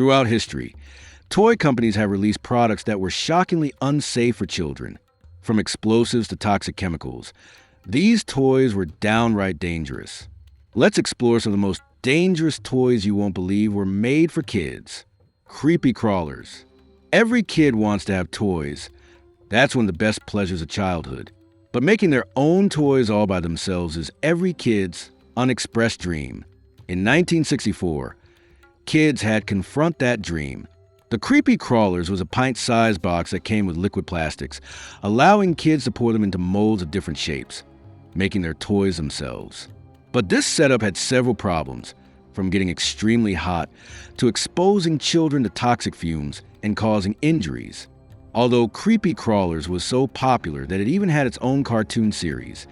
Throughout history, toy companies have released products that were shockingly unsafe for children, from explosives to toxic chemicals. These toys were downright dangerous. Let's explore some of the most dangerous toys you won't believe were made for kids. Creepy crawlers. Every kid wants to have toys. That's one of the best pleasures of childhood. But making their own toys all by themselves is every kid's unexpressed dream. In 1964, kids had confront that dream. The Creepy Crawlers was a pint-sized box that came with liquid plastics, allowing kids to pour them into molds of different shapes, making their toys themselves. But this setup had several problems, from getting extremely hot to exposing children to toxic fumes and causing injuries. Although Creepy Crawlers was so popular that it even had its own cartoon series,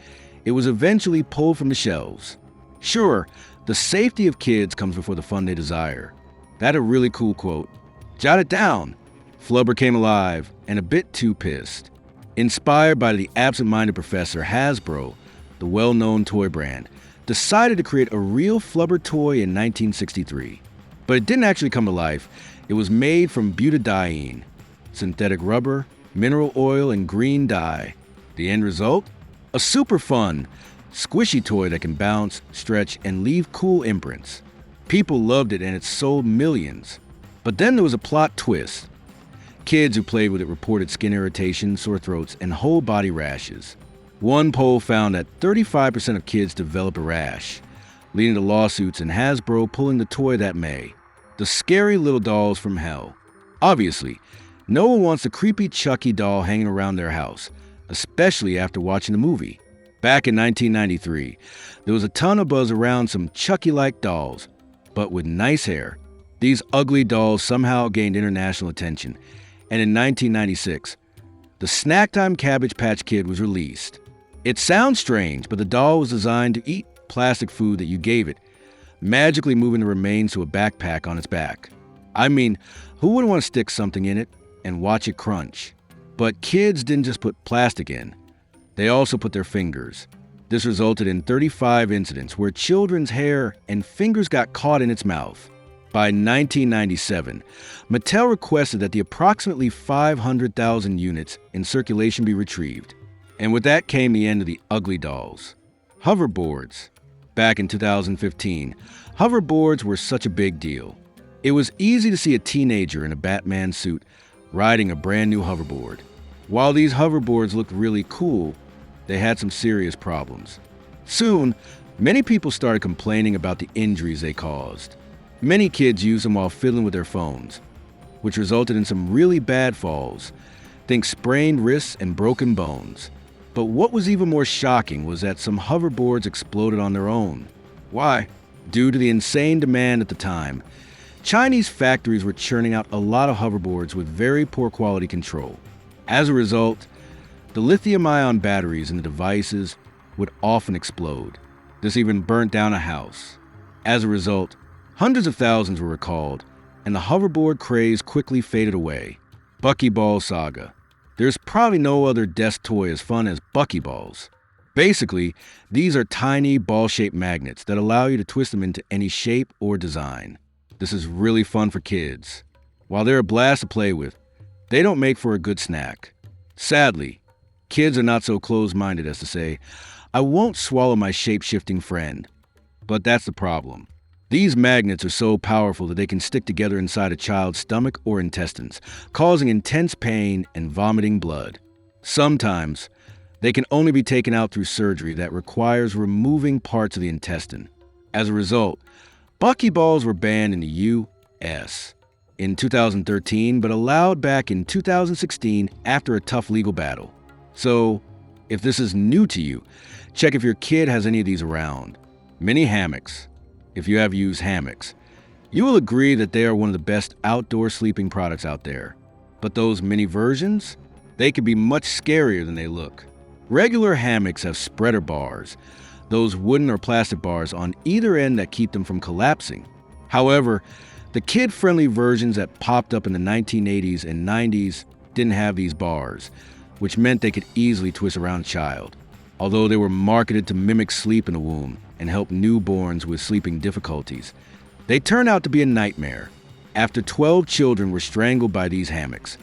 it was eventually pulled from the shelves. Sure, the safety of kids comes before the fun they desire. That's a really cool quote. Jot it down. Flubber came alive and a bit too pissed. Inspired by the absent-minded professor, Hasbro, the well-known toy brand, decided to create a real Flubber toy in 1963. But it didn't actually come to life. It was made from butadiene, synthetic rubber, mineral oil, and green dye. The end result? A super fun, squishy toy that can bounce, stretch, and leave cool imprints. People loved it and it sold millions. But then there was a plot twist. Kids who played with it reported skin irritation, sore throats, and whole body rashes. One poll found that 35% of kids developed a rash, leading to lawsuits and Hasbro pulling the toy that May. The scary little dolls from hell. Obviously, no one wants a creepy Chucky doll hanging around their house, especially after watching the movie. Back in 1993, there was a ton of buzz around some Chucky-like dolls, but with nice hair. These ugly dolls somehow gained international attention, and in 1996, the Snack Time Cabbage Patch Kid was released. It sounds strange, but the doll was designed to eat plastic food that you gave it, magically moving the remains to a backpack on its back. I mean, who wouldn't want to stick something in it and watch it crunch? But kids didn't just put plastic in. They also put their fingers. This resulted in 35 incidents where children's hair and fingers got caught in its mouth. By 1997, Mattel requested that the approximately 500,000 units in circulation be retrieved. And with that came the end of the ugly dolls. Hoverboards. Back in 2015, hoverboards were such a big deal. It was easy to see a teenager in a Batman suit riding a brand new hoverboard. While these hoverboards looked really cool, they had some serious problems. Soon, many people started complaining about the injuries they caused. Many kids used them while fiddling with their phones, which resulted in some really bad falls. Think sprained wrists and broken bones. But what was even more shocking was that some hoverboards exploded on their own. Why? Due to the insane demand at the time, Chinese factories were churning out a lot of hoverboards with very poor quality control. As a result, the lithium-ion batteries in the devices would often explode. This even burnt down a house. As a result, hundreds of thousands were recalled, and the hoverboard craze quickly faded away. Buckyball saga. There's probably no other desk toy as fun as Buckyballs. Basically, these are tiny ball-shaped magnets that allow you to twist them into any shape or design. This is really fun for kids. While they're a blast to play with, they don't make for a good snack. Sadly, kids are not so close-minded as to say, "I won't swallow my shape-shifting friend." But that's the problem. These magnets are so powerful that they can stick together inside a child's stomach or intestines, causing intense pain and vomiting blood. Sometimes, they can only be taken out through surgery that requires removing parts of the intestine. As a result, Buckyballs were banned in the U.S. in 2013, but allowed back in 2016 after a tough legal battle. So, if this is new to you, check if your kid has any of these around. Mini hammocks. If you have used hammocks, you will agree that they are one of the best outdoor sleeping products out there. But those mini versions, they can be much scarier than they look. Regular hammocks have spreader bars, those wooden or plastic bars on either end that keep them from collapsing. However, the kid-friendly versions that popped up in the 1980s and 90s didn't have these bars, which meant they could easily twist around a child. Although they were marketed to mimic sleep in the womb and help newborns with sleeping difficulties, they turned out to be a nightmare. after 12 children were strangled by these hammocks.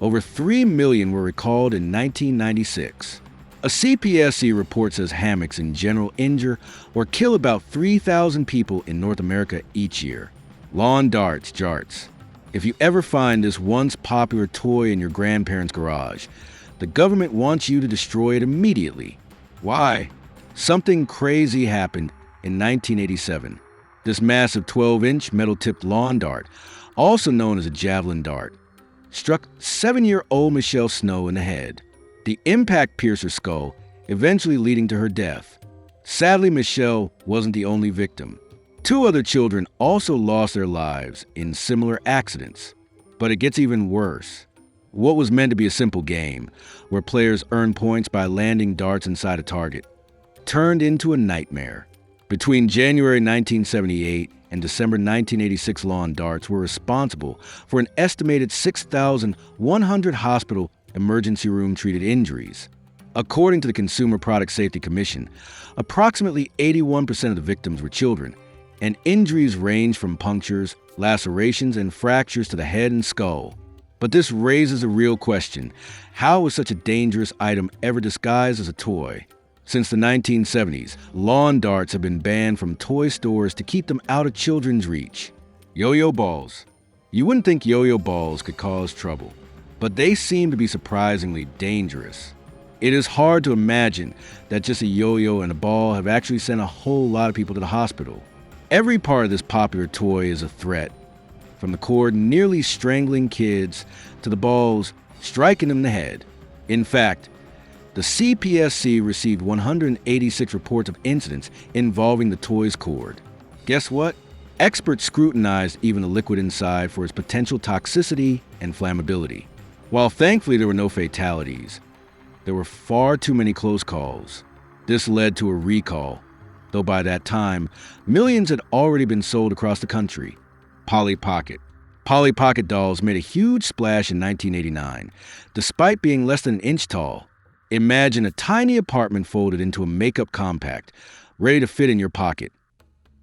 Over 3 million were recalled in 1996. A CPSC report says hammocks in general injure or kill about 3,000 people in North America each year. Lawn darts, jarts. If you ever find this once popular toy in your grandparents' garage, the government wants you to destroy it immediately. Why? Something crazy happened in 1987. This massive 12-inch metal-tipped lawn dart, also known as a javelin dart, struck 7-year-old Michelle Snow in the head. The impact pierced her skull, eventually leading to her death. Sadly, Michelle wasn't the only victim. 2 other children also lost their lives in similar accidents. But it gets even worse. What was meant to be a simple game, where players earn points by landing darts inside a target, turned into a nightmare. Between January 1978 and December 1986, lawn darts were responsible for an estimated 6,100 hospital emergency room treated injuries. According to the Consumer Product Safety Commission, approximately 81% of the victims were children, and injuries range from punctures, lacerations, and fractures to the head and skull. But this raises a real question. How was such a dangerous item ever disguised as a toy? Since the 1970s, lawn darts have been banned from toy stores to keep them out of children's reach. Yo-yo balls. You wouldn't think yo-yo balls could cause trouble, but they seem to be surprisingly dangerous. It is hard to imagine that just a yo-yo and a ball have actually sent a whole lot of people to the hospital. Every part of this popular toy is a threat, from the cord nearly strangling kids to the balls striking them in the head. In fact, the CPSC received 186 reports of incidents involving the toy's cord. Guess what? Experts scrutinized even the liquid inside for its potential toxicity and flammability. While thankfully there were no fatalities, there were far too many close calls. This led to a recall, though by that time, millions had already been sold across the country. Polly Pocket. Polly Pocket dolls made a huge splash in 1989, despite being less than an inch tall. Imagine a tiny apartment folded into a makeup compact, ready to fit in your pocket.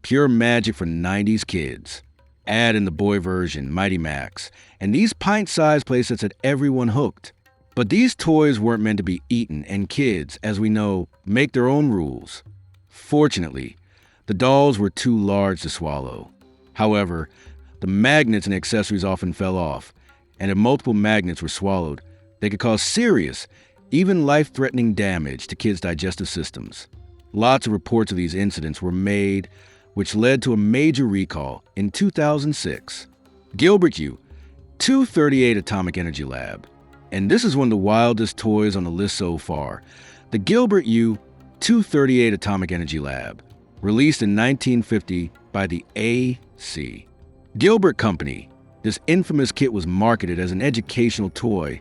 Pure magic for 90s kids. Add in the boy version, Mighty Max, and these pint-sized playsets had everyone hooked. But these toys weren't meant to be eaten, and kids, as we know, make their own rules. Fortunately, the dolls were too large to swallow. However, the magnets and accessories often fell off, and if multiple magnets were swallowed, they could cause serious, even life-threatening damage to kids' digestive systems. Lots of reports of these incidents were made, which led to a major recall in 2006. Gilbert U. 238 Atomic Energy Lab. And this is one of the wildest toys on the list so far. The Gilbert U. 238 Atomic Energy Lab, released in 1950 by the A.C. Gilbert Company. This infamous kit was marketed as an educational toy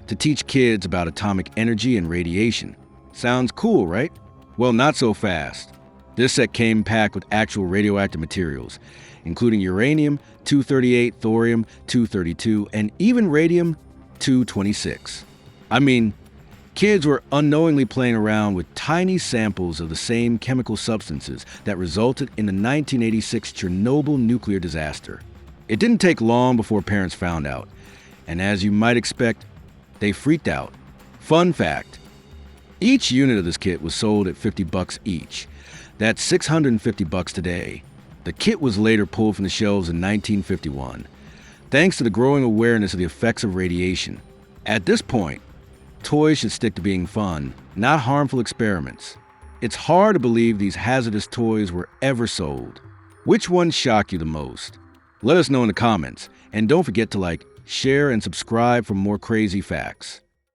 to teach kids about atomic energy and radiation. Sounds cool, right? Well, not so fast. This set came packed with actual radioactive materials, including uranium-238, thorium-232, and even radium-226. I mean, kids were unknowingly playing around with tiny samples of the same chemical substances that resulted in the 1986 Chernobyl nuclear disaster. It didn't take long before parents found out, and as you might expect, they freaked out. Fun fact, each unit of this kit was sold at $50 each. That's $650 today. The kit was later pulled from the shelves in 1951, thanks to the growing awareness of the effects of radiation. At this point, toys should stick to being fun, not harmful experiments. It's hard to believe these hazardous toys were ever sold. Which ones shock you the most? Let us know in the comments, and don't forget to like, share, and subscribe for more crazy facts.